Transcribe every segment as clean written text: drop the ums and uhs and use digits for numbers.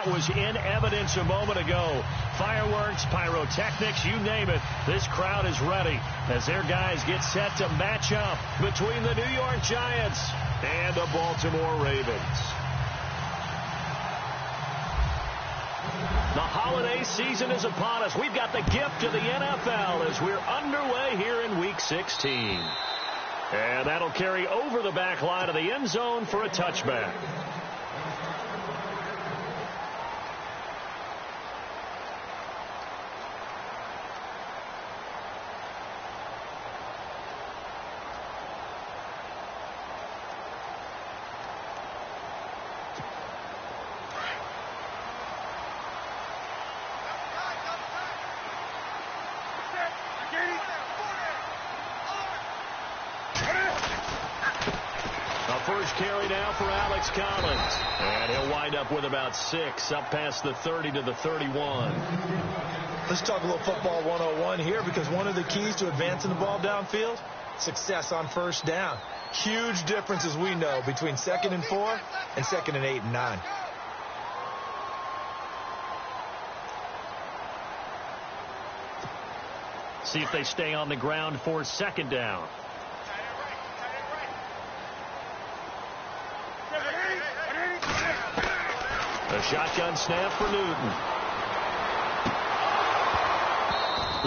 that was in evidence a moment ago. Fireworks, pyrotechnics, you name it. This crowd is ready as their guys get set to match up between the New York Giants and the Baltimore Ravens. The holiday season is upon us. We've got the gift of the NFL as we're underway here in Week 16. And that'll carry over the back line of the end zone for a touchback. First carry now for Alex Collins. And he'll wind up with about 6 up past the 30 to the 31. Let's talk a little football 101 here, because one of the keys to advancing the ball downfield, success on first down. Huge difference, as we know, between 2nd and 4 and 2nd and 8 and 9. See if they stay on the ground for 2nd down. A shotgun snap for Newton.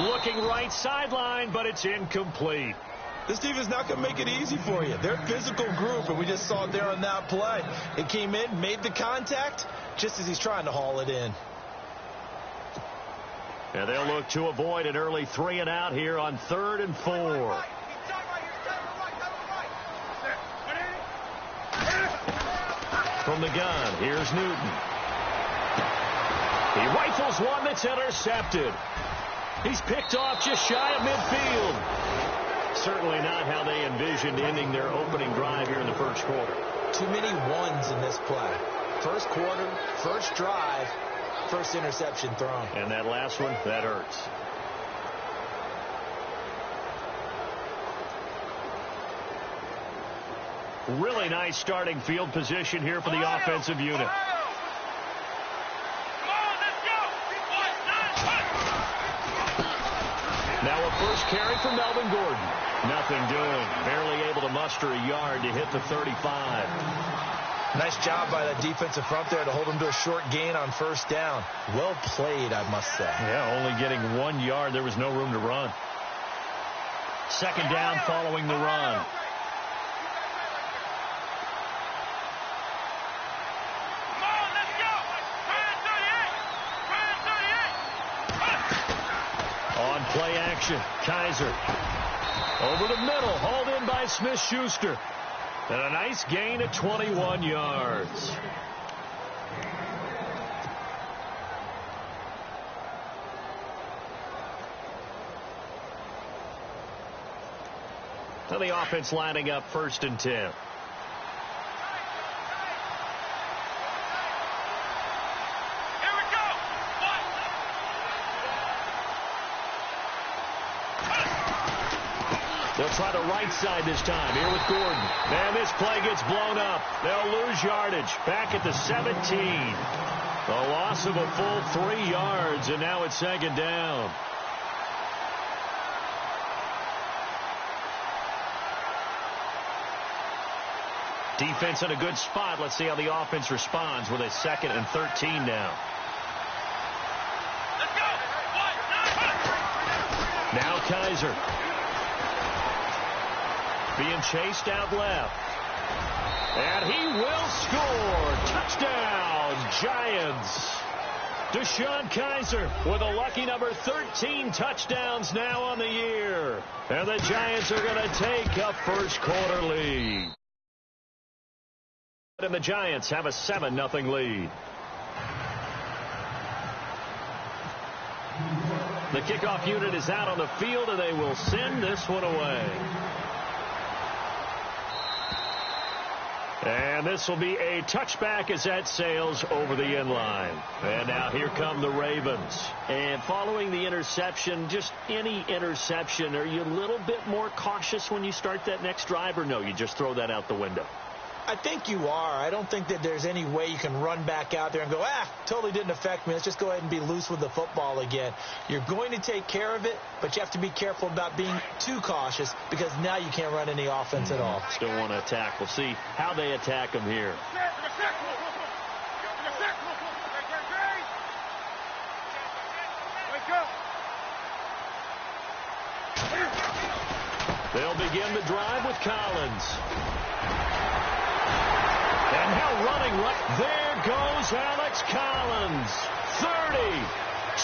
Looking right sideline, but it's incomplete. This team is not going to make it easy for you. They're a physical group, and we just saw it there on that play. It came in, made the contact, just as he's trying to haul it in. And they'll look to avoid an early 3 and out here on 3rd and 4. From the gun, here's Newton. He rifles one that's intercepted. He's picked off just shy of midfield. Certainly not how they envisioned ending their opening drive here in the first quarter. Too many ones in this play. First quarter, first drive, first interception thrown. And that last one, that hurts. Really nice starting field position here for the offensive unit. Now a first carry for Melvin Gordon. Nothing doing. Barely able to muster a yard to hit the 35. Nice job by the defensive front there to hold him to a short gain on first down. Well played, I must say. Yeah, only getting 1 yard. There was no room to run. 2nd down following the run. On play action, Kaiser. Over the middle, hauled in by Smith-Schuster. And a nice gain of 21 yards. So the offense lining up 1st and 10. They'll try the right side this time here with Gordon. And this play gets blown up. They'll lose yardage back at the 17. A loss of a full 3 yards, and now it's 2nd down. Defense in a good spot. Let's see how the offense responds with a 2nd and 13 now. Now Kaiser. Being chased out left. And he will score. Touchdown, Giants. DeShone Kizer with a lucky number 13 touchdowns now on the year. And the Giants are going to take a first quarter lead. And the Giants have a 7-0 lead. The kickoff unit is out on the field, and they will send this one away. And this will be a touchback as that sails over the end line. And now here come the Ravens. And following the interception, just any interception, are you a little bit more cautious when you start that next drive, or no, you just throw that out the window? I think you are. I don't think that there's any way you can run back out there and go, totally didn't affect me. Let's just go ahead and be loose with the football again. You're going to take care of it, but you have to be careful about being too cautious because now you can't run any offense at all. Still want to attack. We'll see how they attack him here. They'll begin the drive with Collins. And now running right. There goes Alex Collins. 30,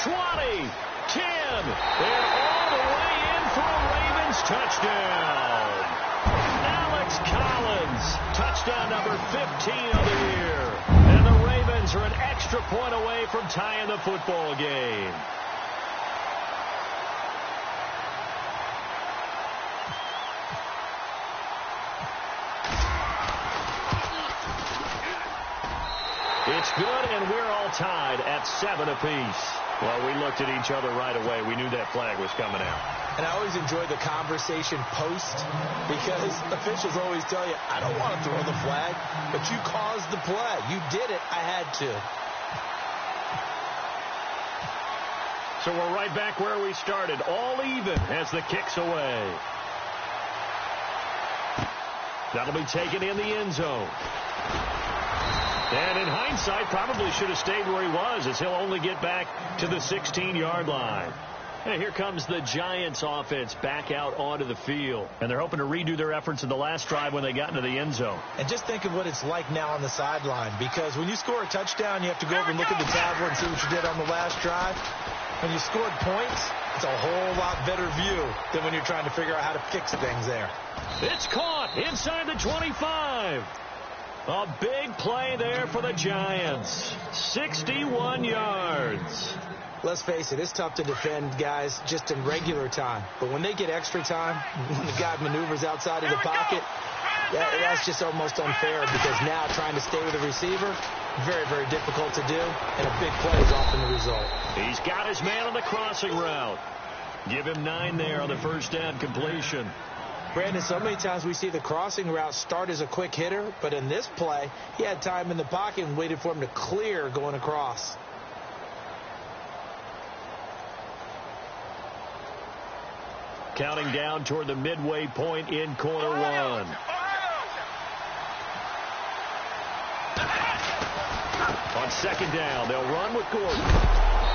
20, 10. And all the way in for a Ravens touchdown. Alex Collins, touchdown number 15 of the year. And the Ravens are an extra point away from tying the football game. It's good, and we're all tied at 7 apiece. Well, we looked at each other right away. We knew that flag was coming out. And I always enjoy the conversation post because officials always tell you, I don't want to throw the flag, but you caused the play. You did it. I had to. So we're right back where we started. All even as the kick's away. That'll be taken in the end zone. And in hindsight, probably should have stayed where he was as he'll only get back to the 16-yard line. And here comes the Giants offense back out onto the field. And they're hoping to redo their efforts in the last drive when they got into the end zone. And just think of what it's like now on the sideline. Because when you score a touchdown, you have to go over and look at the tablet and see what you did on the last drive. When you scored points, it's a whole lot better view than when you're trying to figure out how to fix things there. It's caught inside the 25. A big play there for the Giants. 61 yards. Let's face it, it's tough to defend guys just in regular time. But when they get extra time, when the guy maneuvers outside of the pocket, that's just almost unfair because now trying to stay with the receiver, very, very difficult to do, and a big play is often the result. He's got his man on the crossing route. Give him 9 there on the first down completion. Brandon, so many times we see the crossing route start as a quick hitter, but in this play, he had time in the pocket and waited for him to clear going across. Counting down toward the midway point in quarter one. On second down, they'll run with Gordon.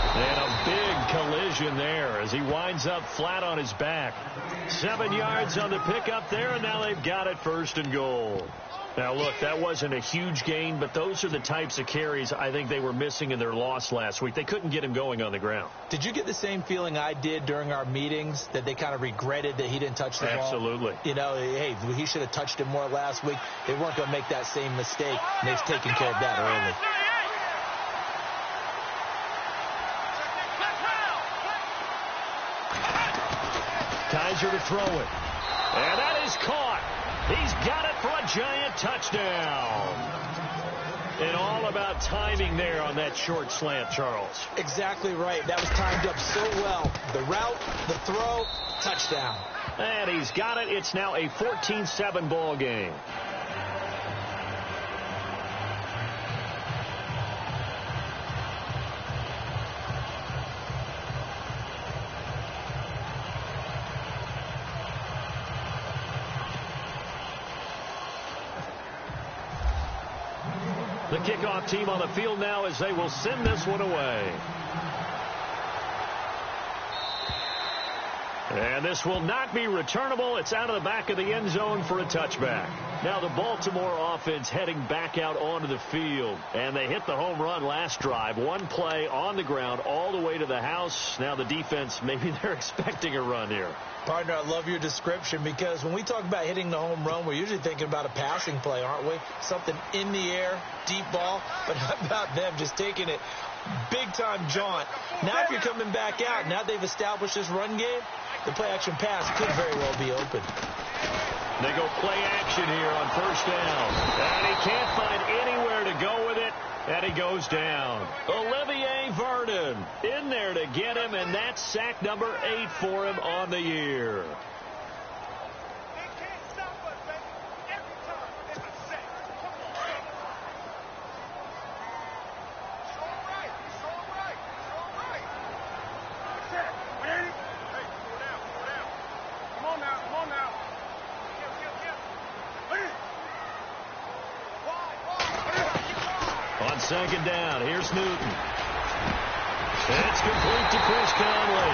And a big collision there as he winds up flat on his back. 7 yards on the pickup there, and now they've got it first and goal. Now, look, that wasn't a huge gain, but those are the types of carries I think they were missing in their loss last week. They couldn't get him going on the ground. Did you get the same feeling I did during our meetings, that they kind of regretted that he didn't touch the ball? Absolutely. You know, hey, he should have touched it more last week. They weren't going to make that same mistake, and they've taken care of that early. Kaiser to throw it. And that is caught. He's got it for a Giant touchdown. And all about timing there on that short slant, Charles. Exactly right. That was timed up so well. The route, the throw, touchdown. And he's got it. It's now a 14-7 ball game. The kickoff team on the field now as they will send this one away. And this will not be returnable. It's out of the back of the end zone for a touchback. Now the Baltimore offense heading back out onto the field. And they hit the home run last drive. One play on the ground all the way to the house. Now the defense, maybe they're expecting a run here. Partner, I love your description because when we talk about hitting the home run, we're usually thinking about a passing play, aren't we? Something in the air, deep ball. But how about them just taking it big-time jaunt? Now if you're coming back out, now they've established this run game, the play-action pass could very well be open. They go play action here on first down. And he can't find anywhere to go with it. And he goes down. Olivier Vernon in there to get him, and that's sack number 8 for him on the year. second down. Here's Newton. It's complete to Chris Conley.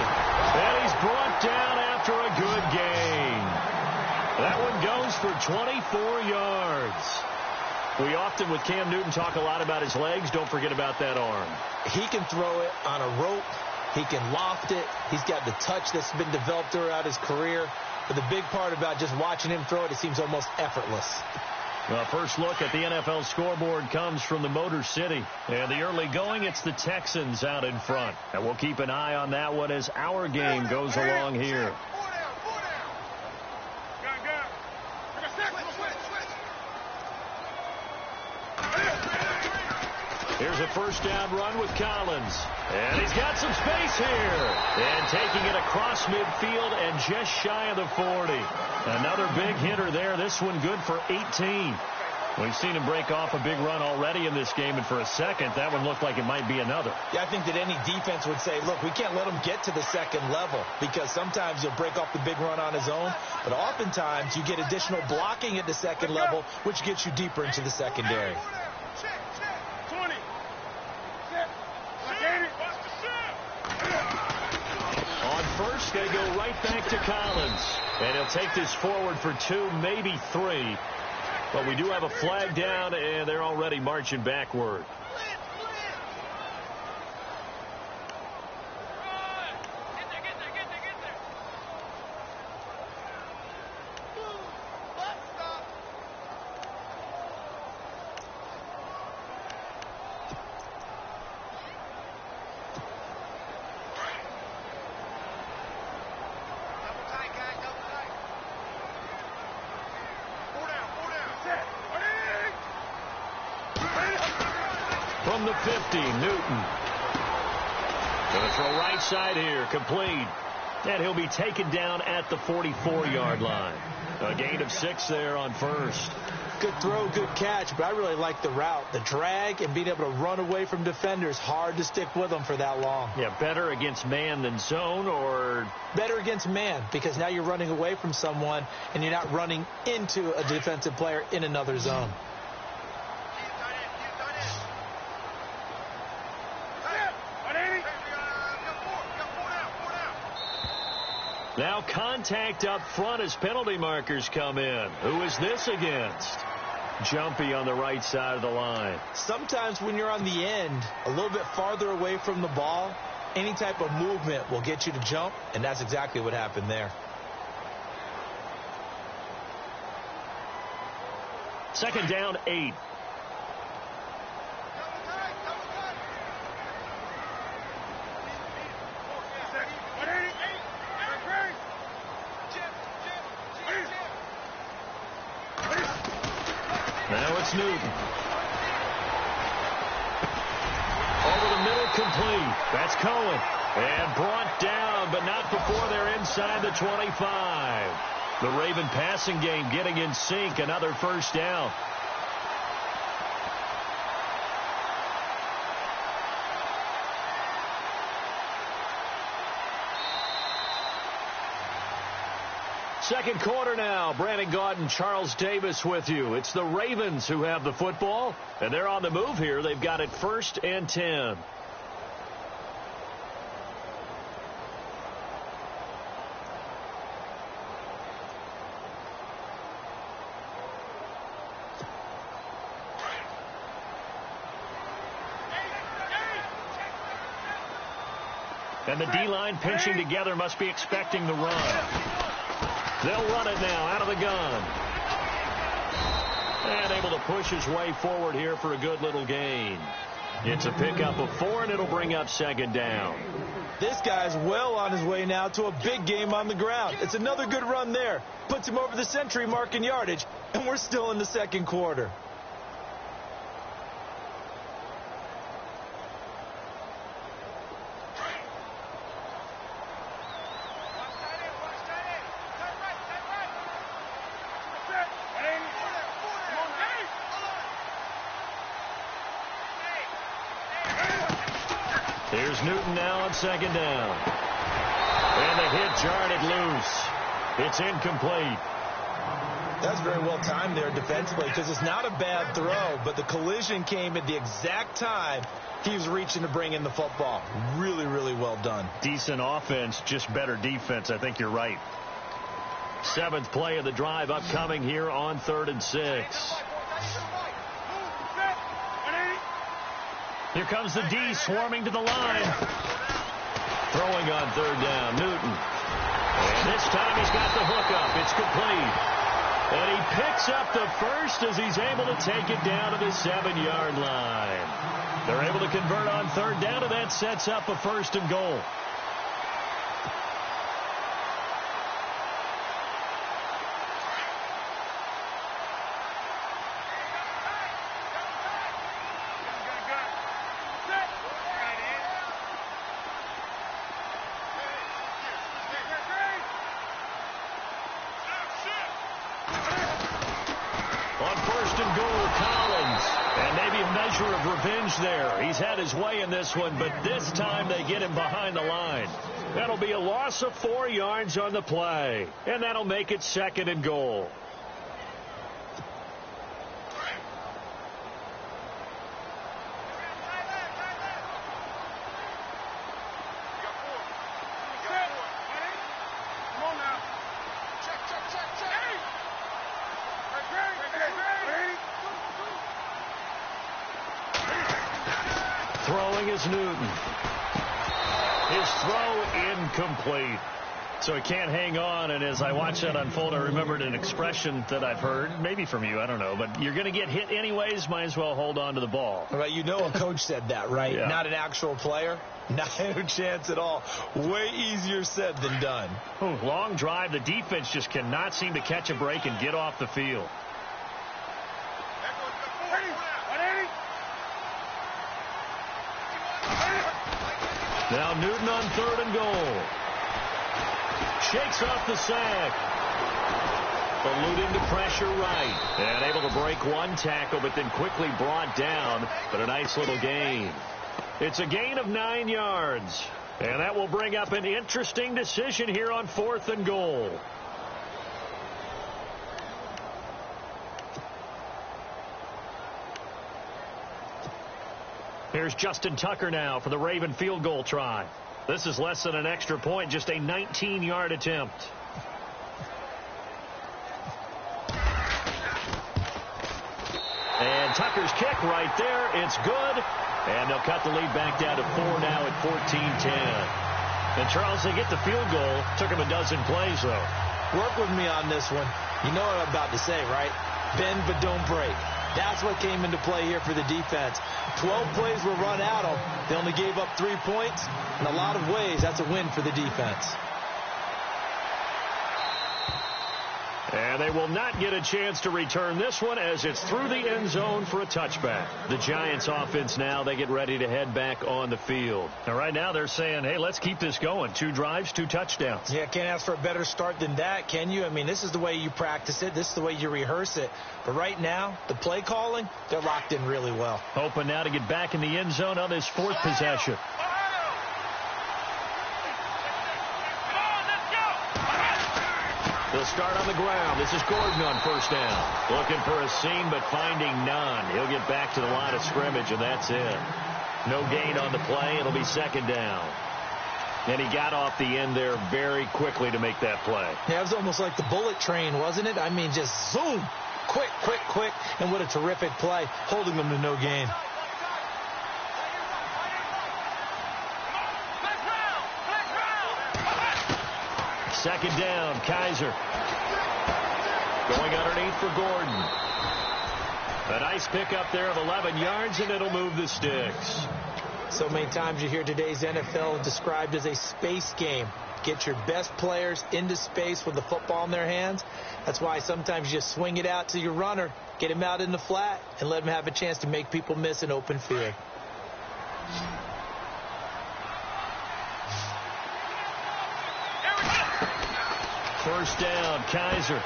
And he's brought down after a good gain. That one goes for 24 yards. We often, with Cam Newton, talk a lot about his legs. Don't forget about that arm. He can throw it on a rope. He can loft it. He's got the touch that's been developed throughout his career. But the big part about just watching him throw it, it seems almost effortless. Well, first look at the NFL scoreboard comes from the Motor City. And the early going, it's the Texans out in front. And we'll keep an eye on that one as our game goes along here. Here's a first down run with Collins. And he's got some space here. And taking it across midfield and just shy of the 40. Another big hitter there. This one good for 18. We've seen him break off a big run already in this game, and for a second, that one looked like it might be another. Yeah, I think that any defense would say, look, we can't let him get to the second level, because sometimes he'll break off the big run on his own, but oftentimes you get additional blocking at the second level, which gets you deeper into the secondary. On first, they go right back to Collins, and he'll take this forward for 2, maybe 3. But we do have a flag down, and they're already marching backward. From the 50, Newton. Going to throw right side here, complete. And he'll be taken down at the 44-yard line. A gain of 6 there on first. Good throw, good catch, but I really like the route. The drag and being able to run away from defenders, hard to stick with them for that long. Yeah, better against man than zone, or? Better against man, because now you're running away from someone and you're not running into a defensive player in another zone. Now contact up front as penalty markers come in. Who is this against? Jumpy on the right side of the line. Sometimes when you're on the end, a little bit farther away from the ball, any type of movement will get you to jump, and that's exactly what happened there. Second down, 8. Now it's Newton. Over the middle, complete. That's Cohen. And brought down, but not before they're inside the 25. The Raven passing game getting in sync. Another first down. Second quarter now. Brandon Gaudin, Charles Davis with you. It's the Ravens who have the football, and they're on the move here. They've got it 1st and 10. And the D-line pinching together, must be expecting the run. They'll run it now out of the gun. And able to push his way forward here for a good little gain. It's a pickup of 4, and it'll bring up second down. This guy's well on his way now to a big game on the ground. It's another good run there. Puts him over the century mark in yardage, and we're still in the second quarter. Here's Newton now on second down. And the hit jarred it loose. It's incomplete. That's very well timed there defensively because it's not a bad throw, but the collision came at the exact time he was reaching to bring in the football. Really, really well done. Decent offense, just better defense. I think you're right. 7th play of the drive upcoming here on 3rd and 6. Here comes the D swarming to the line. Throwing on 3rd down, Newton. And this time he's got the hook up. It's complete. And he picks up the first as he's able to take it down to the 7-yard line. They're able to convert on 3rd down, and that sets up a 1st and goal. Of revenge there. He's had his way in this one, but this time they get him behind the line. That'll be a loss of 4 yards on the play, and that'll make it 2nd and goal. Throwing is Newton. His throw incomplete. So he can't hang on, and as I watch that unfold, I remembered an expression that I've heard, maybe from you, I don't know, but you're going to get hit anyways, might as well hold on to the ball. Well, you know a coach said that, right? Yeah. Not an actual player. Not a chance at all. Way easier said than done. Ooh, long drive. The defense just cannot seem to catch a break and get off the field. Now Newton on 3rd and goal. Shakes off the sack. Eluding the pressure right. And able to break one tackle, but then quickly brought down. But a nice little gain. It's a gain of 9 yards. And that will bring up an interesting decision here on 4th and goal. Here's Justin Tucker now for the Raven field goal try. This is less than an extra point, just a 19-yard attempt. And Tucker's kick right there. It's good. And they'll cut the lead back down to 4 now at 14-10. And, Charles, they get the field goal. Took them a dozen plays, though. Work with me on this one. You know what I'm about to say, right? Bend but don't break. That's what came into play here for the defense. 12 plays were run at them. They only gave up 3 points. In a lot of ways, that's a win for the defense. And they will not get a chance to return this one as it's through the end zone for a touchback. The Giants offense now, they get ready to head back on the field. Now, right now they're saying, hey, let's keep this going. 2 drives, 2 touchdowns. Yeah, can't ask for a better start than that, can you? I mean, this is the way you practice it. This is the way you rehearse it. But right now, the play calling, they're locked in really well. Hoping now to get back in the end zone on this 4th possession. They'll start on the ground. This is Gordon on 1st down. Looking for a seam, but finding none. He'll get back to the line of scrimmage, and that's it. No gain on the play. It'll be 2nd down. And he got off the end there very quickly to make that play. Yeah, it was almost like the bullet train, wasn't it? I mean, just zoom. Quick, quick, quick. And what a terrific play, holding them to no gain. Second down, Kaiser. Going underneath for Gordon. A nice pickup there of 11 yards, and it'll move the sticks. So many times you hear today's NFL described as a space game. Get your best players into space with the football in their hands. That's why sometimes you just swing it out to your runner, get him out in the flat, and let him have a chance to make people miss an open field. First down, Kaiser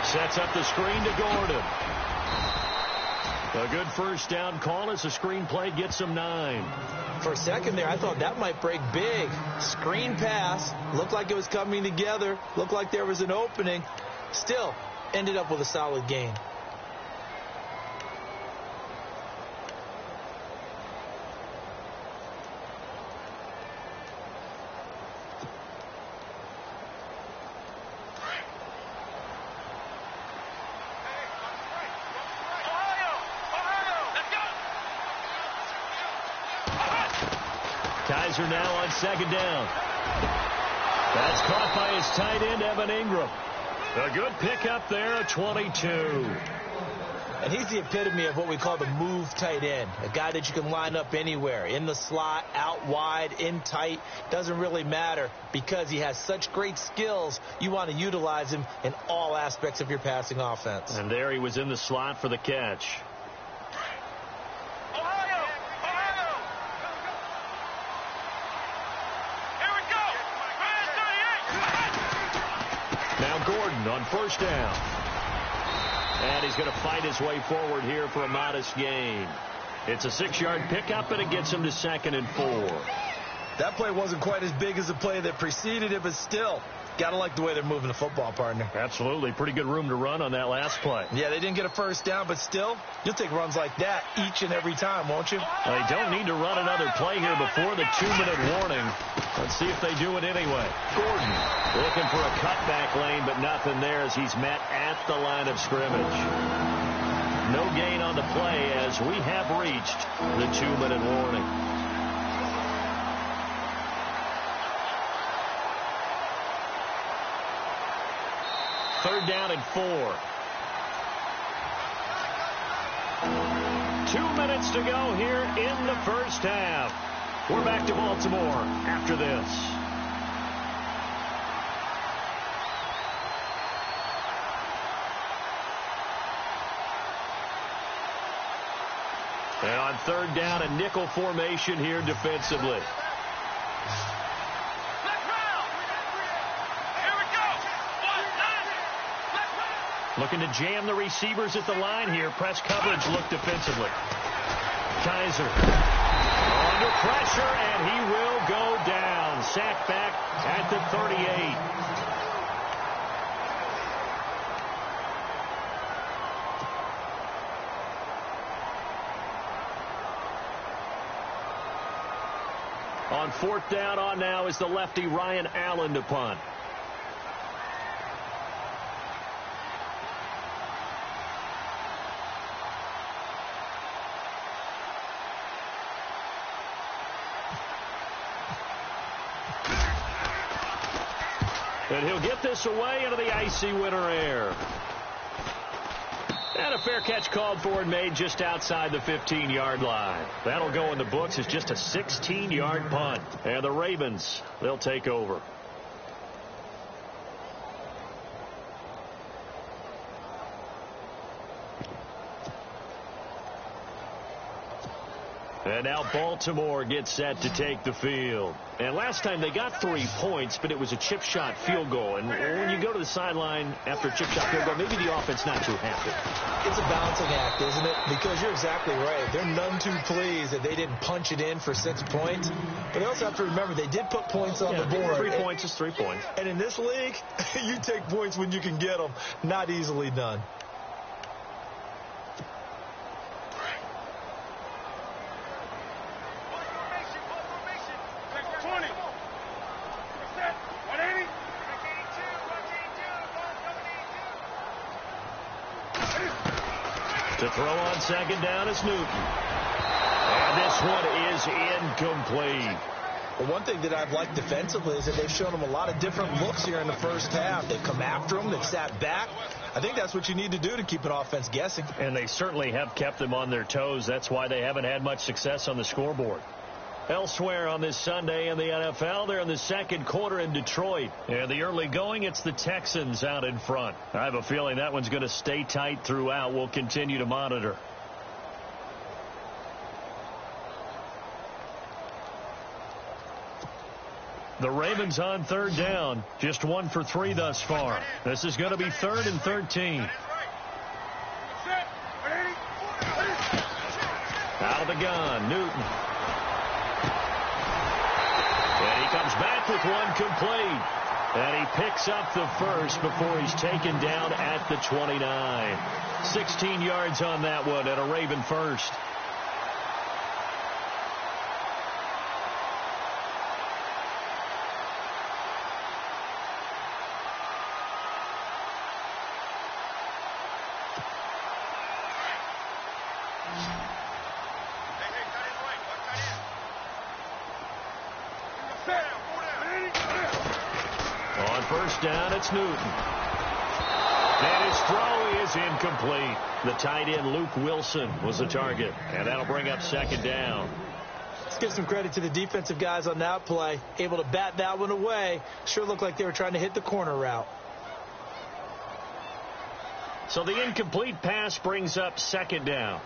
sets up the screen to Gordon. A good first down call as the screen play gets him 9. For a second there, I thought that might break big. Screen pass. Looked like it was coming together. Looked like there was an opening. Still, ended up with a solid gain. Kaiser now on second down. That's caught by his tight end, Evan Ingram. A good pickup there, a 22. And he's the epitome of what we call the move tight end. A guy that you can line up anywhere, in the slot, out wide, in tight. Doesn't really matter because he has such great skills. You want to utilize him in all aspects of your passing offense. And there he was in the slot for the catch. On first down. And he's going to fight his way forward here for a modest gain. It's a 6-yard pickup, and it gets him to 2nd and 4. That play wasn't quite as big as the play that preceded it, but still, got to like the way they're moving the football, partner. Absolutely. Pretty good room to run on that last play. Yeah, they didn't get a first down, but still, you'll take runs like that each and every time, won't you? They don't need to run another play here before the 2-minute warning. Let's see if they do it anyway. Gordon looking for a cutback lane, but nothing there as he's met at the line of scrimmage. No gain on the play as we have reached the 2-minute warning. Third down and 4. 2 minutes to go here in the first half. We're back to Baltimore after this. And on third down, a nickel formation here defensively. Looking to jam the receivers at the line here. Press coverage look defensively. Kaiser under pressure, and he will go down. Sacked back at the 38. On fourth down on now is the lefty Ryan Allen to punt. And he'll get this away into the icy winter air. And a fair catch called for and made just outside the 15-yard line. That'll go in the books as just a 16-yard punt. And the Ravens, they'll take over. And now Baltimore gets set to take the field. And last time they got 3 points, but it was a chip shot field goal. And when you go to the sideline after a chip shot field goal, maybe the offense not too happy. It's a balancing act, isn't it? Because you're exactly right. They're none too pleased that they didn't punch it in for 6 points. But they also have to remember they did put points on the board. 3 points is 3 points. And in this league, you take points when you can get them. Not easily done. To throw on second down is Newton. And this one is incomplete. Well, one thing that I've liked defensively is that they've shown them a lot of different looks here in the first half. They've come after them. They've sat back. I think that's what you need to do to keep an offense guessing. And they certainly have kept them on their toes. That's why they haven't had much success on the scoreboard. Elsewhere on this Sunday in the NFL, they're in the second quarter in Detroit. And the early going, it's the Texans out in front. I have a feeling that one's going to stay tight throughout. We'll continue to monitor. The Ravens on third down. Just 1 for 3 thus far. This is going to be 3rd and 13. Out of the gun, Newton. And he comes back with one complete. And he picks up the first before he's taken down at the 29. 16 yards on that one and a Raven first. First down, it's Newton. And his throw is incomplete. The tight end, Luke Wilson, was the target. And that'll bring up second down. Let's give some credit to the defensive guys on that play. Able to bat that one away. Sure looked like they were trying to hit the corner route. So the incomplete pass brings up second down.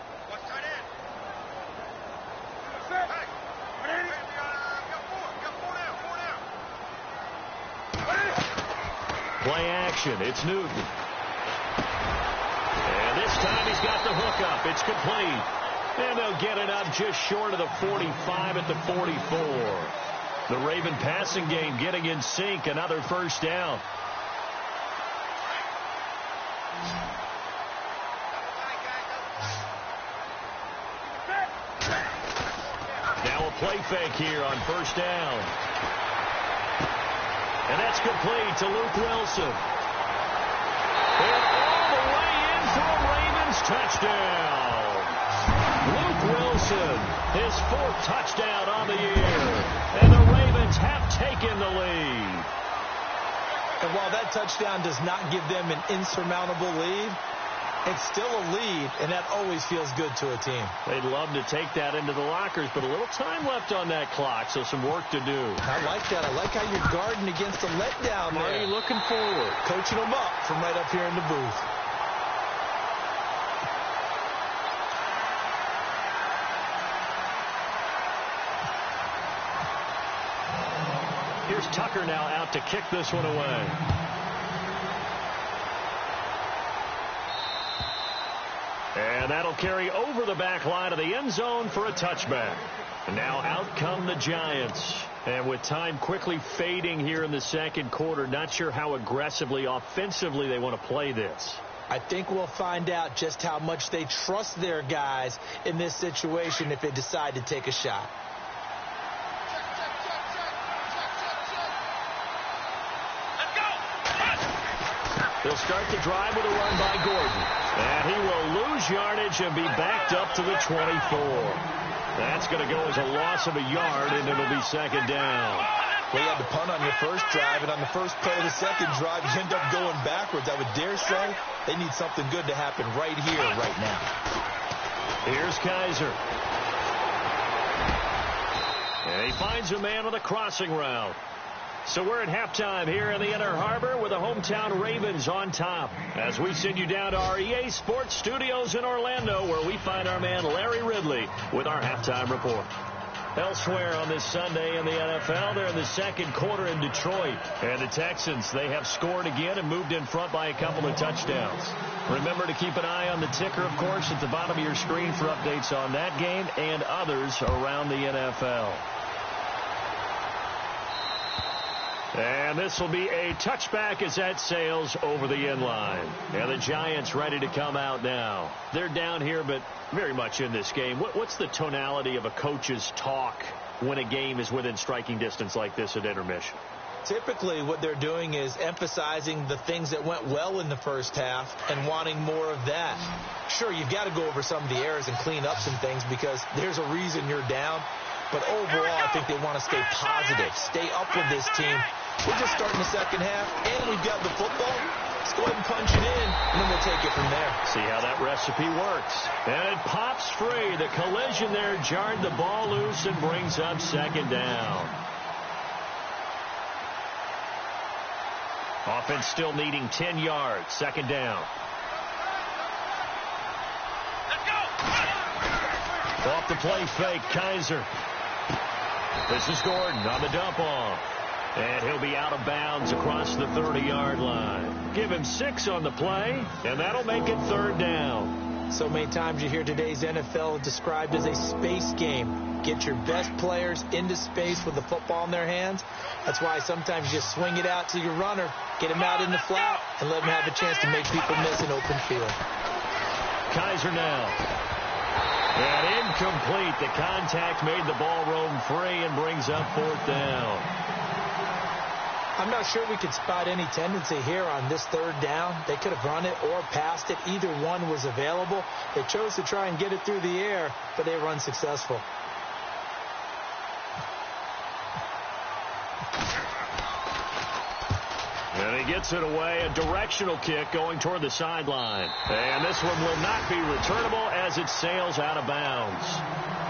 Play action. It's Newton. And this time he's got the hook up. It's complete. And they'll get it up just short of the 45 at the 44. The Raven passing game getting in sync. Another first down. Now a play fake here on first down. And that's complete to Luke Wilson. And all the way in for a Ravens touchdown. Luke Wilson, his fourth touchdown on the year. And the Ravens have taken the lead. And while that touchdown does not give them an insurmountable lead, it's still a lead, and that always feels good to a team. They'd love to take that into the lockers, but a little time left on that clock, so some work to do. I like that. I like how you're guarding against a letdown there. Already looking forward. Coaching them up from right up here in the booth. Here's Tucker now out to kick this one away. And that'll carry over the back line of the end zone for a touchback. And now out come the Giants. And with time quickly fading here in the second quarter, not sure how aggressively, offensively they want to play this. I think we'll find out just how much they trust their guys in this situation if they decide to take a shot. They'll start the drive with a run by Gordon. And he will lose yardage and be backed up to the 24. That's going to go as a loss of a yard, and it'll be second down. Well, you had to punt on your first drive, and on the first play of the second drive, you end up going backwards. I would dare say they need something good to happen right here, right now. Here's Kaiser. And he finds a man on a crossing route. So we're at halftime here in the Inner Harbor with the hometown Ravens on top as we send you down to our EA Sports Studios in Orlando, where we find our man Larry Ridley with our halftime report. Elsewhere on this Sunday in the NFL, they're in the second quarter in Detroit. And the Texans, they have scored again and moved in front by a couple of touchdowns. Remember to keep an eye on the ticker, of course, at the bottom of your screen for updates on that game and others around the NFL. And this will be a touchback as that sails over the end line. And the Giants ready to come out now. They're down here, but very much in this game. What's the tonality of a coach's talk when a game is within striking distance like this at intermission? Typically, what they're doing is emphasizing the things that went well in the first half and wanting more of that. Sure, you've got to go over some of the errors and clean up some things because there's a reason you're down. But overall, I think they want to stay positive, stay up with this team. We're just starting the second half, and we've got the football. Let's go ahead and punch it in, and then we'll take it from there. See how that recipe works. And it pops free. The collision there jarred the ball loose and brings up second down. Offense still needing 10 yards. Second down. Let's go! Off the play fake, Kaiser. This is Gordon on the dump off. And he'll be out of bounds across the 30-yard line. Give him 6 on the play, and that'll make it third down. So many times you hear today's NFL described as a space game. Get your best players into space with the football in their hands. That's why sometimes you just swing it out to your runner, get him out in the flat, and let him have a chance to make people miss an open field. Kaiser now. And incomplete. The contact made the ball roam free and brings up 4th down. I'm not sure we could spot any tendency here on this 3rd down. They could have run it or passed it. Either one was available. They chose to try and get it through the air, but they were unsuccessful. And he gets it away, a directional kick going toward the sideline. And this one will not be returnable as it sails out of bounds.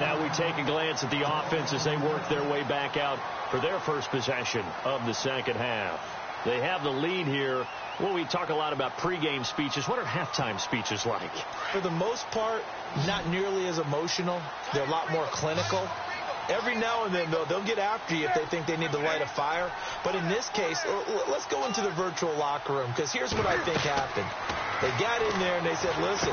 Now we take a glance at the offense as they work their way back out for their first possession of the second half. They have the lead here. Well, we talk a lot about pregame speeches. What are halftime speeches like? For the most part, not nearly as emotional. They're a lot more clinical. Every now and then, though, they'll get after you if they think they need to light a fire. But in this case, let's go into the virtual locker room, because here's what I think happened. They got in there and they said, listen,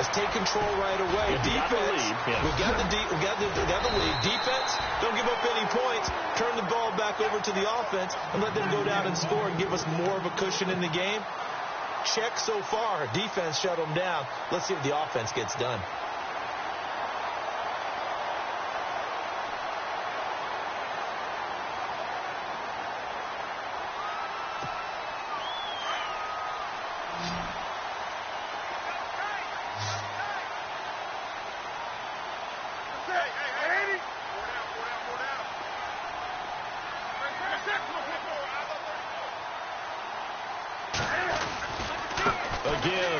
let's take control right away. Defense, we got the lead. Defense, don't give up any points. Turn the ball back over to the offense and let them go down and score and give us more of a cushion in the game. Check so far. Defense shut them down. Let's see if the offense gets done.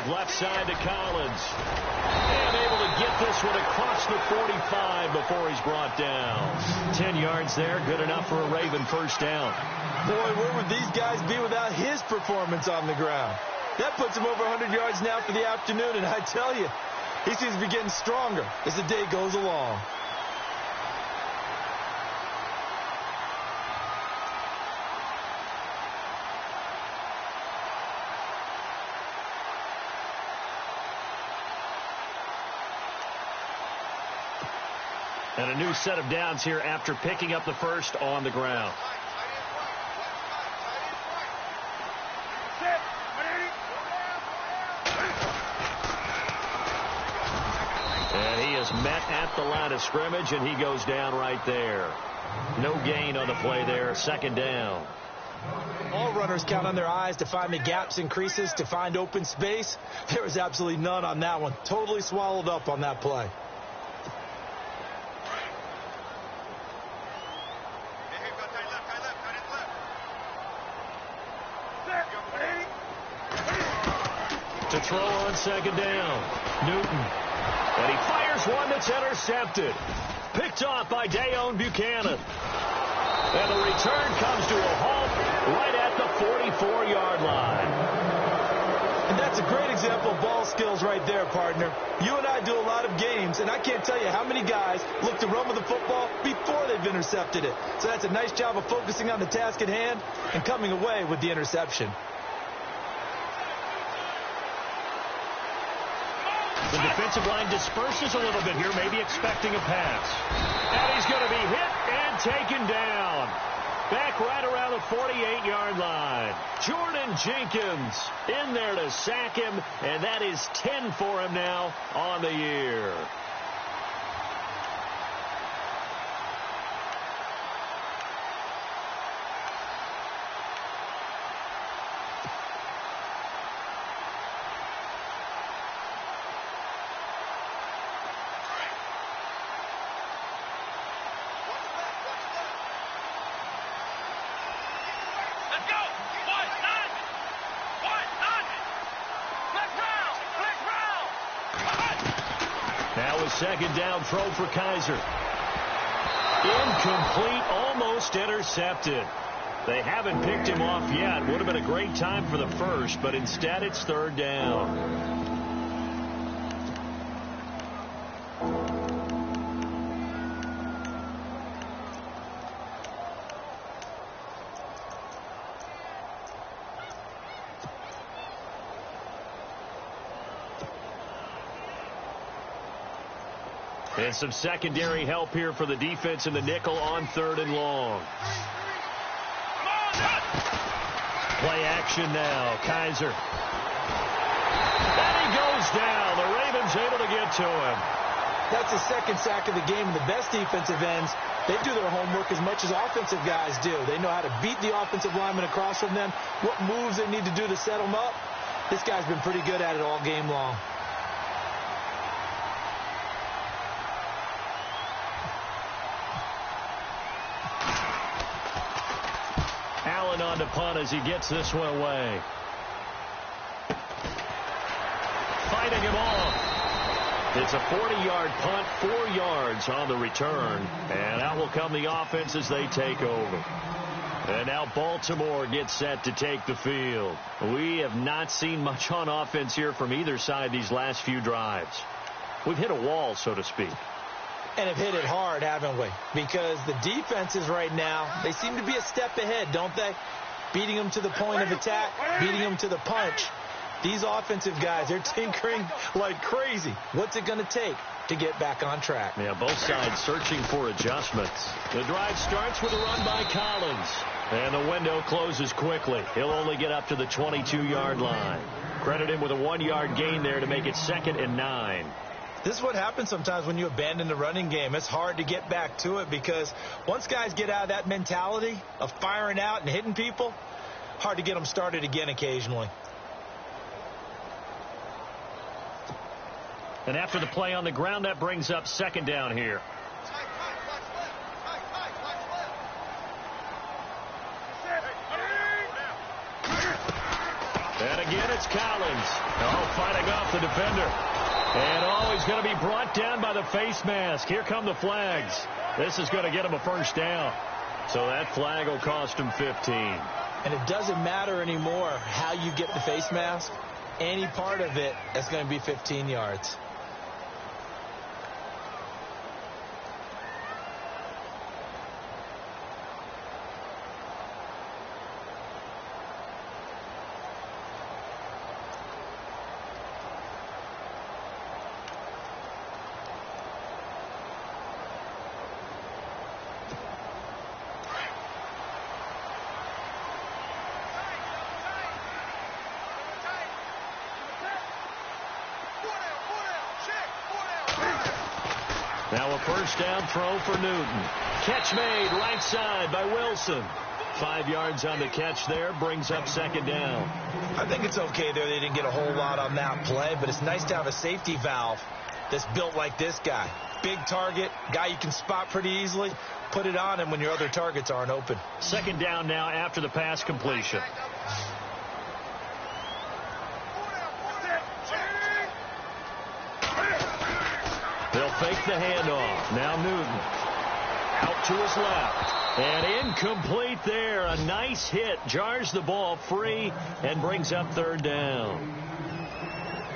Left side to Collins. And able to get this one across the 45 before he's brought down. 10 yards there, good enough for a Raven first down. Boy, where would these guys be without his performance on the ground? That puts him over 100 yards now for the afternoon, and I tell you, he seems to be getting stronger as the day goes along. And a new set of downs here after picking up the first on the ground. And he is met at the line of scrimmage, and he goes down right there. No gain on the play there. 2nd down. All runners count on their eyes to find the gaps and creases, to find open space. There was absolutely none on that one. Totally swallowed up on that play. To throw on 2nd down. Newton. And he fires one that's intercepted. Picked off by Dayon Buchanan. And the return comes to a halt right at the 44-yard line. And that's a great example of ball skills right there, partner. You and I do a lot of games, and I can't tell you how many guys look to run with the football before they've intercepted it. So that's a nice job of focusing on the task at hand and coming away with the interception. The defensive line disperses a little bit here, maybe expecting a pass. And he's going to be hit and taken down. Back right around the 48-yard line. Jordan Jenkins in there to sack him, and that is 10 for him now on the year. Now a 2nd down throw for Kaiser. Incomplete, almost intercepted. They haven't picked him off yet. Would have been a great time for the first, but instead it's 3rd down. And some secondary help here for the defense in the nickel on 3rd and long. Play action now. Kaiser. And he goes down. The Ravens able to get to him. That's the second sack of the game, and the best defensive ends, they do their homework as much as offensive guys do. They know how to beat the offensive lineman across from them, what moves they need to do to set them up. This guy's been pretty good at it all game long. Allen on to punt as he gets this one away. Fighting him off. It's a 40-yard punt, 4 yards on the return. And out will come the offense as they take over. And now Baltimore gets set to take the field. We have not seen much on offense here from either side these last few drives. We've hit a wall, so to speak. And have hit it hard, haven't we? Because the defenses right now, they seem to be a step ahead, don't they? Beating them to the point of attack, beating them to the punch. These offensive guys, they're tinkering like crazy. What's it going to take to get back on track? Yeah, both sides searching for adjustments. The drive starts with a run by Collins. And the window closes quickly. He'll only get up to the 22-yard line. Credit him with a 1-yard gain there to make it 2nd and 9. This is what happens sometimes when you abandon the running game. It's hard to get back to it because once guys get out of that mentality of firing out and hitting people, hard to get them started again occasionally. And after the play on the ground, that brings up 2nd down here. And again, it's Collins. Oh, fighting off the defender. And he's going to be brought down by the face mask. Here come the flags. This is going to get him a 1st down. So that flag will cost him 15. And it doesn't matter anymore how you get the face mask. Any part of it, that's going to be 15 yards. Now a 1st down throw for Newton. Catch made right side by Wilson. 5 yards on the catch there, brings up 2nd down. I think it's okay there. They didn't get a whole lot on that play, but it's nice to have a safety valve that's built like this guy. Big target, guy you can spot pretty easily. Put it on him when your other targets aren't open. 2nd down now after the pass completion. They'll fake the handoff. Now Newton. Out to his left. And incomplete there. A nice hit. Jars the ball free and brings up 3rd down.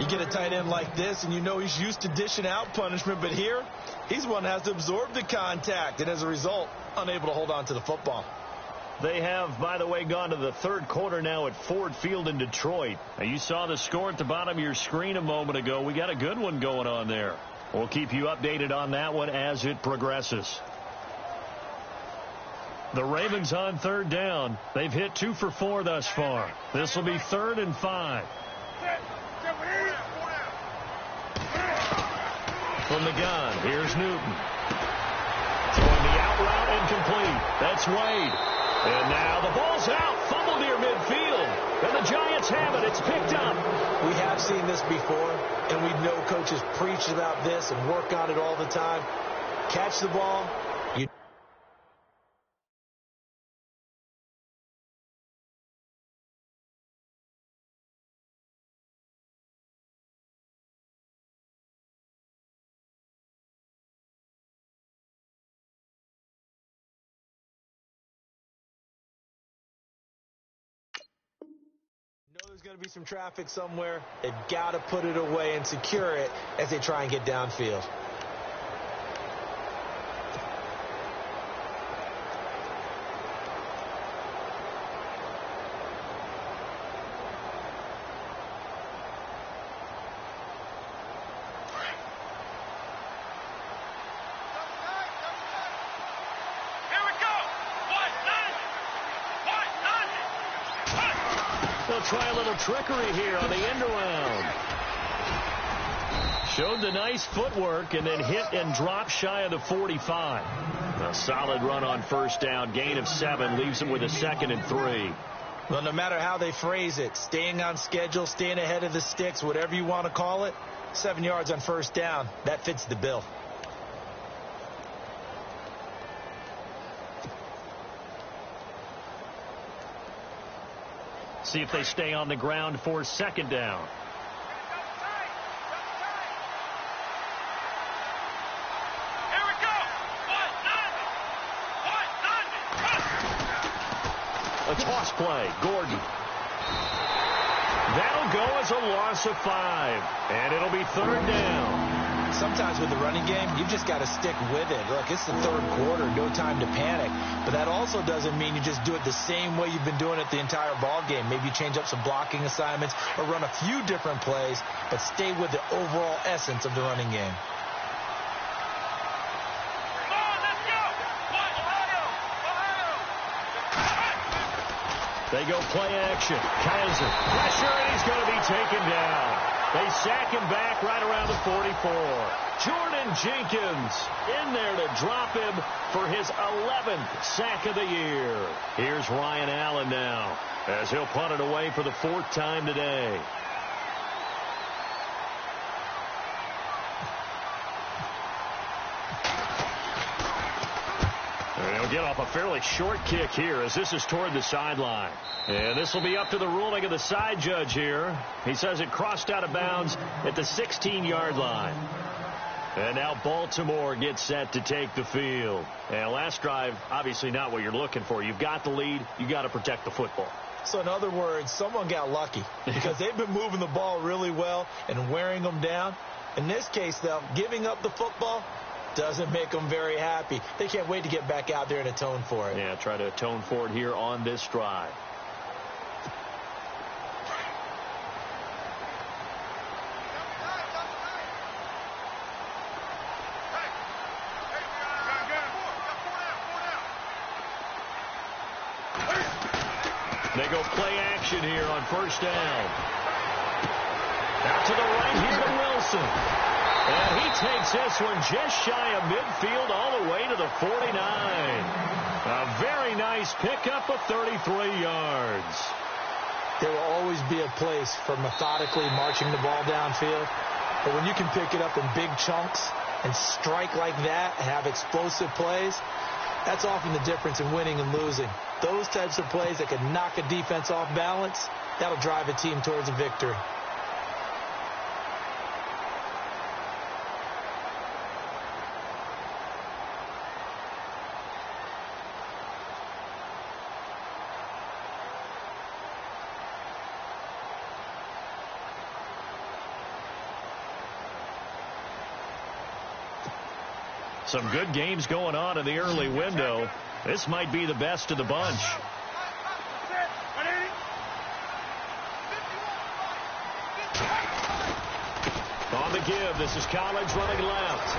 You get a tight end like this, and you know he's used to dishing out punishment. But here, he's one that has to absorb the contact. And as a result, unable to hold on to the football. They have, by the way, gone to the 3rd quarter now at Ford Field in Detroit. Now, you saw the score at the bottom of your screen a moment ago. We got a good one going on there. We'll keep you updated on that one as it progresses. The Ravens on 3rd down. They've hit 2 for 4 thus far. This will be 3rd and 5. From the gun, here's Newton. Throwing the out route incomplete. That's Wade. And now the ball's out. Fumble near midfield. And the Giants have it. It's picked up. We have seen this before, and we know coaches preach about this and work on it all the time. Catch the ball. There's going to be some traffic somewhere. They've got to put it away and secure it as they try and get downfield. They'll try a little trickery here on the end around. Showed the nice footwork and then hit and drop shy of the 45. A solid run on first down. Gain of 7 leaves them with a 2nd and 3. Well, no matter how they phrase it, staying on schedule, staying ahead of the sticks, whatever you want to call it, 7 yards on first down, that fits the bill. See if they stay on the ground for 2nd down. A toss play. Gordon. That'll go as a loss of 5. And it'll be 3rd down. Sometimes with the running game, you've just got to stick with it. Look, it's the 3rd quarter, no time to panic. But that also doesn't mean you just do it the same way you've been doing it the entire ball game. Maybe you change up some blocking assignments or run a few different plays, but stay with the overall essence of the running game. They go play action. Kaiser. Pressure, and he's going to be taken down. They sack him back right around the 44. Jordan Jenkins in there to drop him for his 11th sack of the year. Here's Ryan Allen now as he'll punt it away for the 4th time today. They'll get off a fairly short kick here as this is toward the sideline. And this will be up to the ruling of the side judge here. He says it crossed out of bounds at the 16-yard line. And now Baltimore gets set to take the field. And last drive, obviously not what you're looking for. You've got the lead. You've got to protect the football. So in other words, someone got lucky because they've been moving the ball really well and wearing them down. In this case, though, giving up the football doesn't make them very happy. They can't wait to get back out there and atone for it. Yeah, try to atone for it here on this drive. They go play action here on first down. Out to the right, here's to Wilson. And he takes this one just shy of midfield all the way to the 49. A very nice pickup of 33 yards. There will always be a place for methodically marching the ball downfield. But when you can pick it up in big chunks and strike like that, have explosive plays, that's often the difference in winning and losing. Those types of plays that can knock a defense off balance, that'll drive a team towards a victory. Some good games going on in the early window. This might be the best of the bunch. On the give, this is Collins running left.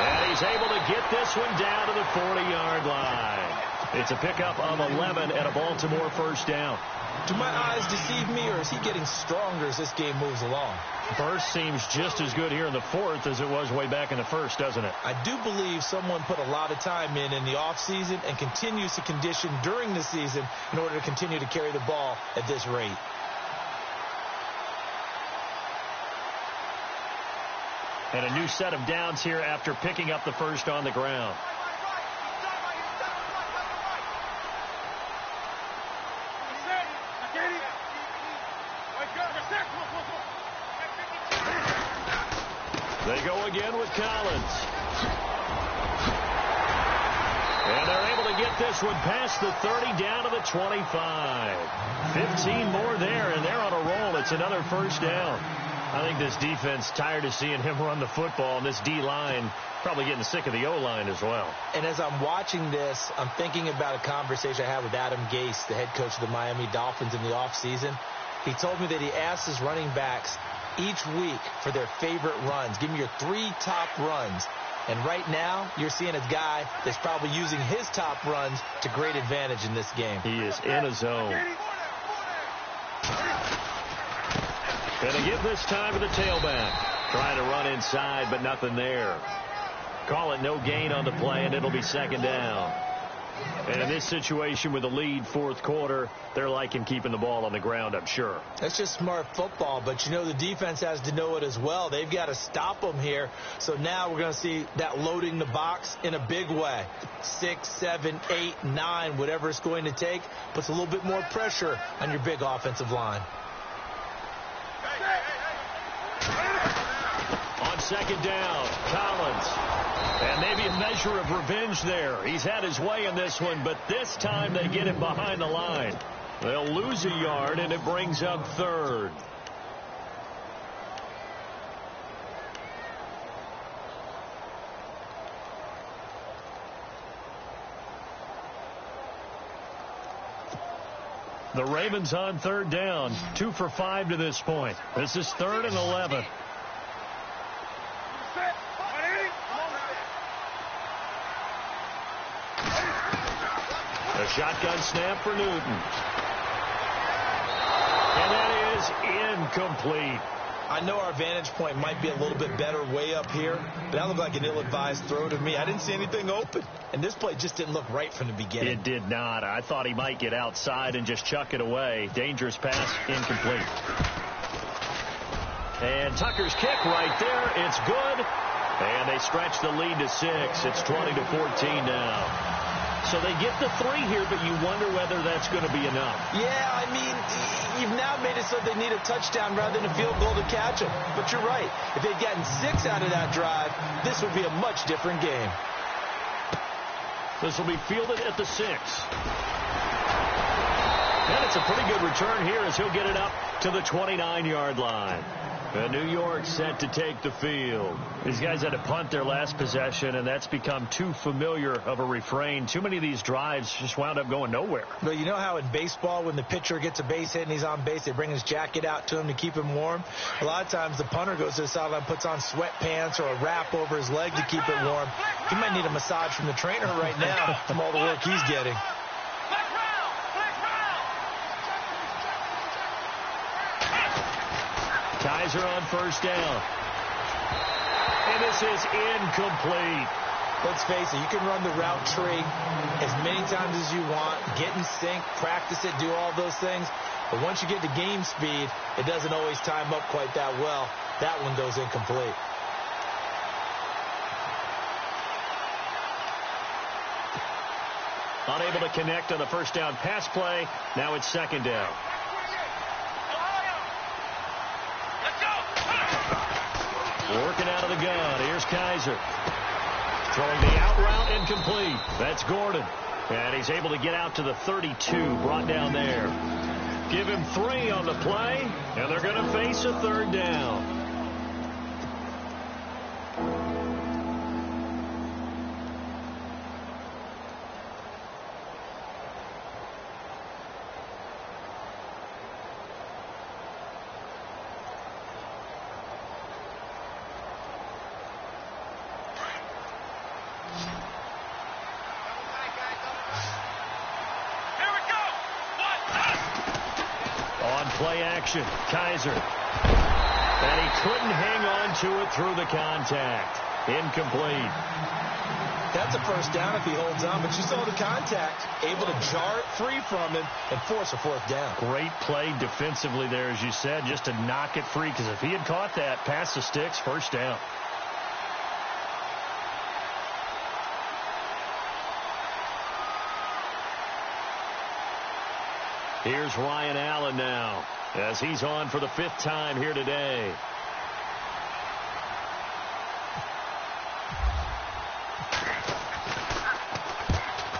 And he's able to get this one down to the 40-yard line. It's a pickup of 11 and a Baltimore first down. Do my eyes deceive me, or is he getting stronger as this game moves along? Burst seems just as good here in the 4th as it was way back in the 1st, doesn't it? I do believe someone put a lot of time in the offseason and continues to condition during the season in order to continue to carry the ball at this rate. And a new set of downs here after picking up the first on the ground. They go again with Collins. And they're able to get this one past the 30 down to the 25. 15 more there, and they're on a roll. It's another first down. I think this defense tired of seeing him run the football, and this D-line probably getting sick of the O-line as well. And as I'm watching this, I'm thinking about a conversation I had with Adam Gase, the head coach of the Miami Dolphins in the offseason. He told me that he asked his running backs each week for their favorite runs. Give me your 3 top runs. And right now, you're seeing a guy that's probably using his top runs to great advantage in this game. He is in a zone. Gonna give this time to the tailback. Trying to run inside, but nothing there. Call it no gain on the play, and it'll be second down. And in this situation with the lead fourth quarter, they're liking keeping the ball on the ground, I'm sure. That's just smart football, but you know the defense has to know it as well. They've got to stop them here. So now we're going to see that loading the box in a big way. 6, 7, 8, 9, whatever it's going to take, puts a little bit more pressure on your big offensive line. On second down, Collins. And maybe a measure of revenge there. He's had his way in this one, but this time they get him behind the line. They'll lose a yard, and it brings up third. The Ravens on third down, 2 for 5 to this point. This is 3rd and 11. A shotgun snap for Newton. And that is incomplete. I know our vantage point might be a little bit better way up here, but that looked like an ill-advised throw to me. I didn't see anything open, and this play just didn't look right from the beginning. It did not. I thought he might get outside and just chuck it away. Dangerous pass, incomplete. And Tucker's kick right there. It's good. And they stretch the lead to 6. It's 20-14 now. So they get the 3 here, but you wonder whether that's going to be enough. Yeah, I mean, you've now made it so they need a touchdown rather than a field goal to catch them. But you're right. If they'd gotten 6 out of that drive, this would be a much different game. This will be fielded at the 6. And it's a pretty good return here as he'll get it up to the 29-yard line. New York set to take the field. These guys had to punt their last possession, and that's become too familiar of a refrain. Too many of these drives just wound up going nowhere. But you know how in baseball, when the pitcher gets a base hit and he's on base, they bring his jacket out to him to keep him warm? A lot of times the punter goes to the sideline, puts on sweatpants or a wrap over his leg to keep it warm. He might need a massage from the trainer right now from all the work he's getting. Kaiser on first down. And this is incomplete. Let's face it, you can run the route tree as many times as you want, get in sync, practice it, do all those things. But once you get to game speed, it doesn't always time up quite that well. That one goes incomplete. Unable to connect on the first down pass play. Now it's second down. Working out of the gun. Here's Kaiser. Throwing the out route, incomplete. That's Gordon. And he's able to get out to the 32, brought down there. Give him 3 on the play, and they're going to face a third down. Play action. Kaiser. And he couldn't hang on to it through the contact. Incomplete. That's a first down if he holds on, but you saw the contact. Able to jar it free from him and force a fourth down. Great play defensively there, as you said, just to knock it free, because if he had caught that, past the sticks, first down. Here's Ryan Allen now, as he's on for the 5th time here today.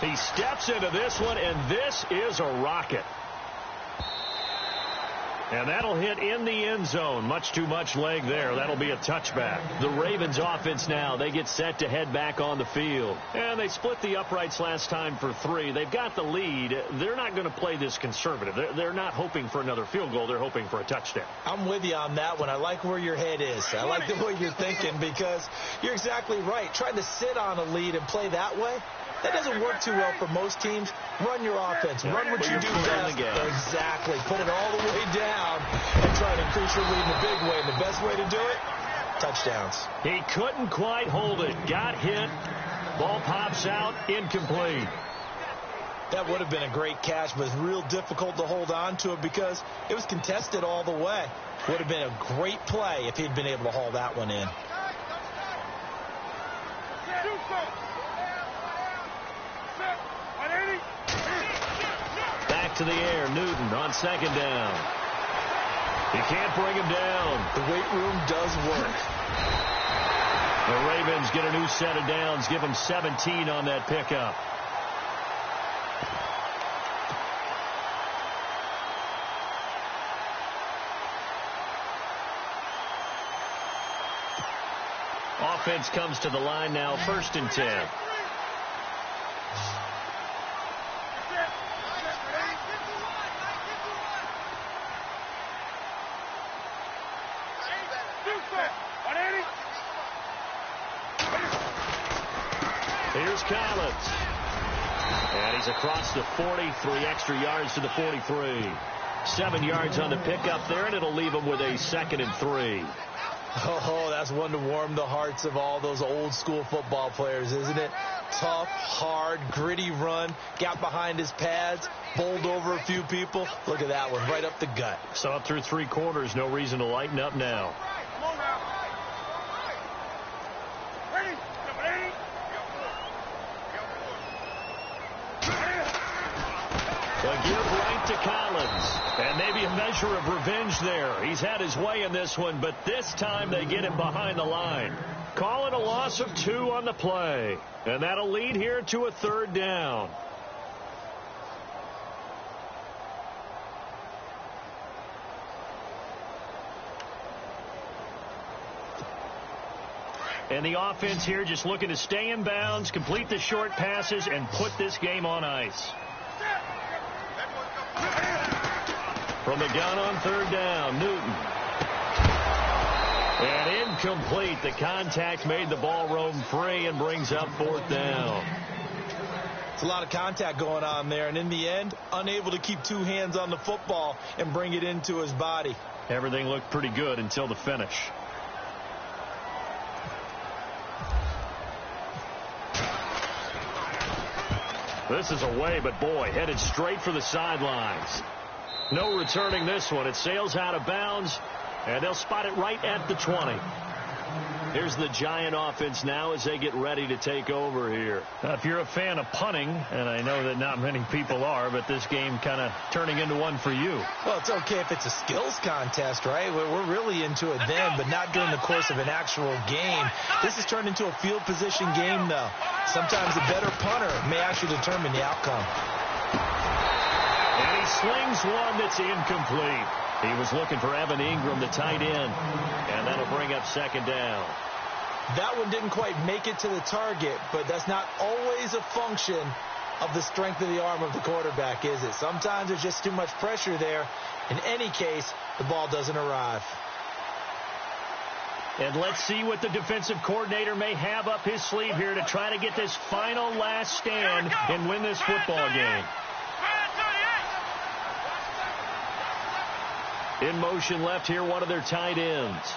He steps into this one, and this is a rocket. And that'll hit in the end zone. Much too much leg there. That'll be a touchback. The Ravens offense now, they get set to head back on the field. And they split the uprights last time for 3. They've got the lead. They're not going to play this conservative. They're not hoping for another field goal. They're hoping for a touchdown. I'm with you on that one. I like where your head is. I like the way you're thinking, because you're exactly right. Trying to sit on a lead and play that way, That doesn't work too well for most teams. Run your offense. Run what you do best. Exactly. Put it all the way down and try to increase your lead in a big way. And the best way to do it, touchdowns. He couldn't quite hold it. Got hit. Ball pops out. Incomplete. That would have been a great catch, but it's real difficult to hold on to it because it was contested all the way. Would have been a great play if he'd been able to haul that one in. Back to the air. Newton on second down. He can't bring him down. The weight room does work. The Ravens get a new set of downs. Give them 17 on that pickup. Offense comes to the line now, 1st and 10. Here's Collins. And he's across the 40, 3 extra yards to the 43. 7 yards on the pickup there, and it'll leave him with a 2nd and 3. Oh, that's one to warm the hearts of all those old school football players, isn't it? Tough, hard, gritty run. Got behind his pads, bowled over a few people. Look at that one, right up the gut. Saw it through 3 quarters. No reason to lighten up now. A give right to Collins. And maybe a measure of revenge there. He's had his way in this one, but this time they get him behind the line. Call it a loss of 2 on the play. And that'll lead here to a 3rd down. And the offense here just looking to stay in bounds, complete the short passes, and put this game on ice. From the gun on 3rd down, Newton. And incomplete. The contact made the ball roam free and brings up 4th down. It's a lot of contact going on there, and in the end, unable to keep 2 hands on the football and bring it into his body. Everything looked pretty good until the finish. This is away, but boy, headed straight for the sidelines. No returning this one. It sails out of bounds, and they'll spot it right at the 20. Here's the Giant offense now as they get ready to take over here. If you're a fan of punting, and I know that not many people are, but this game kind of turning into one for you. Well, it's okay if it's a skills contest, right? We're really into it then, but not during the course of an actual game. This has turned into a field position game, though. Sometimes a better punter may actually determine the outcome. And he slings one that's incomplete. He was looking for Evan Ingram, the tight end, and that'll bring up 2nd down. That one didn't quite make it to the target, but that's not always a function of the strength of the arm of the quarterback, is it? Sometimes there's just too much pressure there. In any case, the ball doesn't arrive. And let's see what the defensive coordinator may have up his sleeve here to try to get this final last stand and win this football game. In motion left here, one of their tight ends.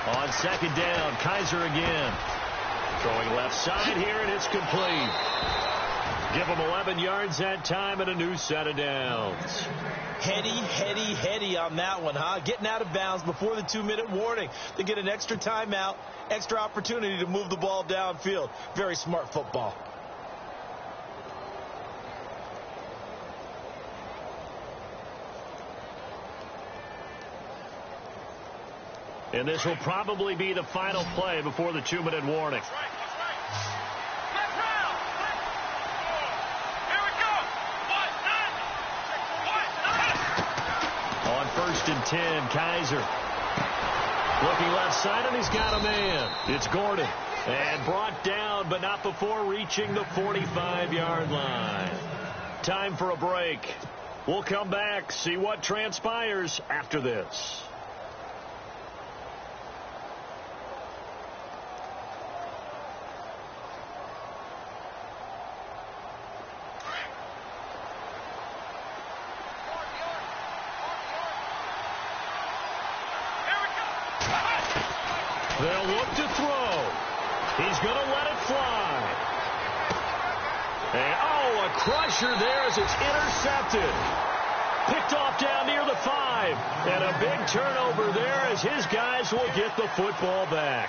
On 2nd down, Kaiser again. Throwing left side here, and it's complete. Give them 11 yards that time and a new set of downs. Heady on that one, huh? Getting out of bounds before the 2-minute warning. They get an extra timeout, extra opportunity to move the ball downfield. Very smart football. And this will probably be the final play before the 2-minute warning. On 1st and 10, Kaiser. Looking left side, and he's got a man. It's Gordon. And brought down, but not before reaching the 45-yard line. Time for a break. We'll come back, see what transpires after this. They'll look to throw. He's going to let it fly. And, oh, a crusher there as it's intercepted. Picked off down near the 5. And a big turnover there as his guys will get the football back.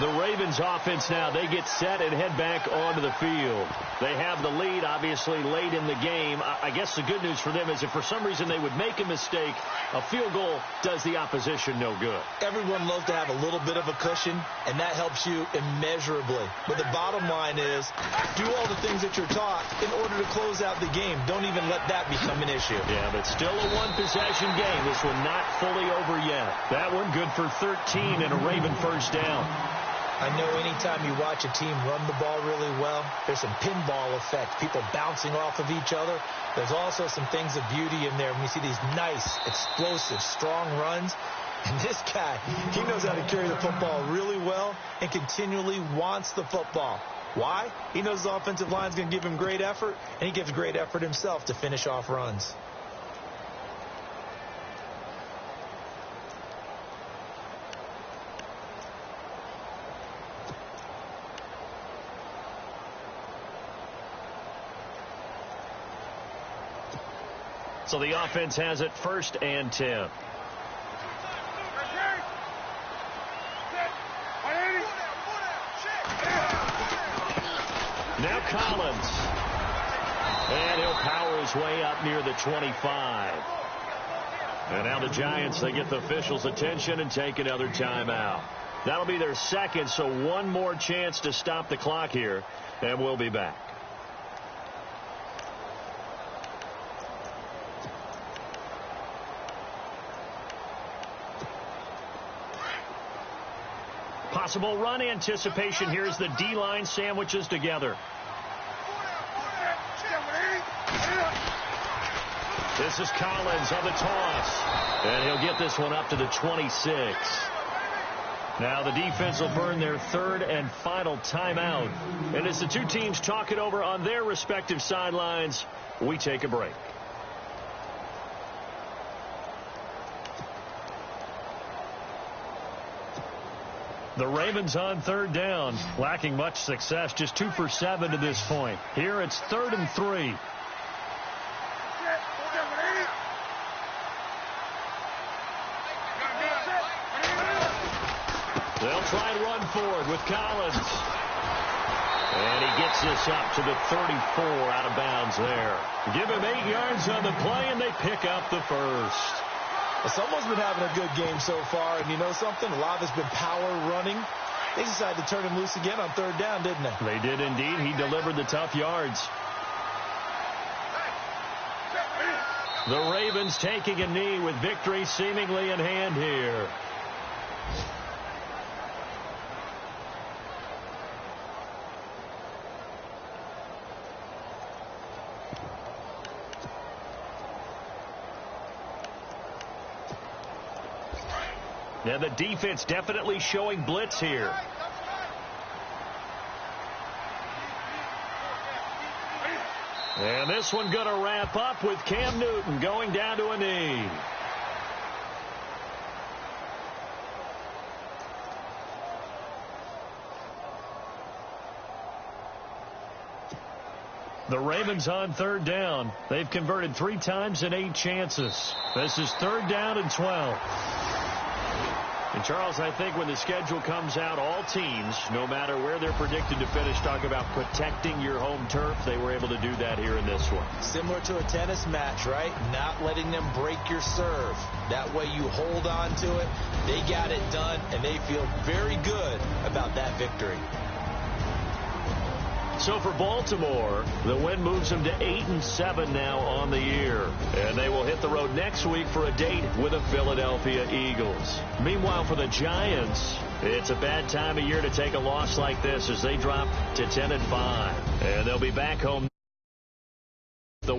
The Ravens offense now, they get set and head back onto the field. They have the lead, obviously, late in the game. I guess the good news for them is if for some reason they would make a mistake, a field goal does the opposition no good. Everyone loves to have a little bit of a cushion, and that helps you immeasurably. But the bottom line is, do all the things that you're taught in order to close out the game. Don't even let that become an issue. Yeah, but still a one-possession game. This one not fully over yet. That one good for 13 and a Raven first down. I know anytime you watch a team run the ball really well, there's some pinball effect, people bouncing off of each other. There's also some things of beauty in there when you see these nice, explosive, strong runs. And this guy, he knows how to carry the football really well and continually wants the football. Why? He knows the offensive line's going to give him great effort, and he gives great effort himself to finish off runs. So the offense has it 1st and 10. Now Collins. And he'll power his way up near the 25. And now the Giants, they get the officials' attention and take another timeout. That'll be their second, so one more chance to stop the clock here, and we'll be back. Possible run anticipation. Here's the D-line sandwiches together. This is Collins on the toss. And he'll get this one up to the 26. Now the defense will burn their 3rd and final timeout. And as the two teams talk it over on their respective sidelines, we take a break. The Ravens on 3rd down, lacking much success, just 2 for 7 to this point. Here it's 3rd and 3. They'll try and run forward with Collins. And he gets this up to the 34 out of bounds there. Give him 8 yards on the play, and they pick up the first. Someone's been having a good game so far, and you know something? A lot of it's been power running. They decided to turn him loose again on 3rd down, didn't they? They did indeed. He delivered the tough yards. The Ravens taking a knee with victory seemingly in hand here. Now the defense definitely showing blitz here. And this one going to wrap up with Cam Newton going down to a knee. The Ravens on 3rd down. They've converted 3 times in 8 chances. This is 3rd down and 12. And, Charles, I think when the schedule comes out, all teams, no matter where they're predicted to finish, talk about protecting your home turf. They were able to do that here in this one. Similar to a tennis match, right? Not letting them break your serve. That way you hold on to it. They got it done, and they feel very good about that victory. So for Baltimore, the win moves them to 8-7 now on the year. And they will hit the road next week for a date with the Philadelphia Eagles. Meanwhile, for the Giants, it's a bad time of year to take a loss like this as they drop to 10-5. And they'll be back home. The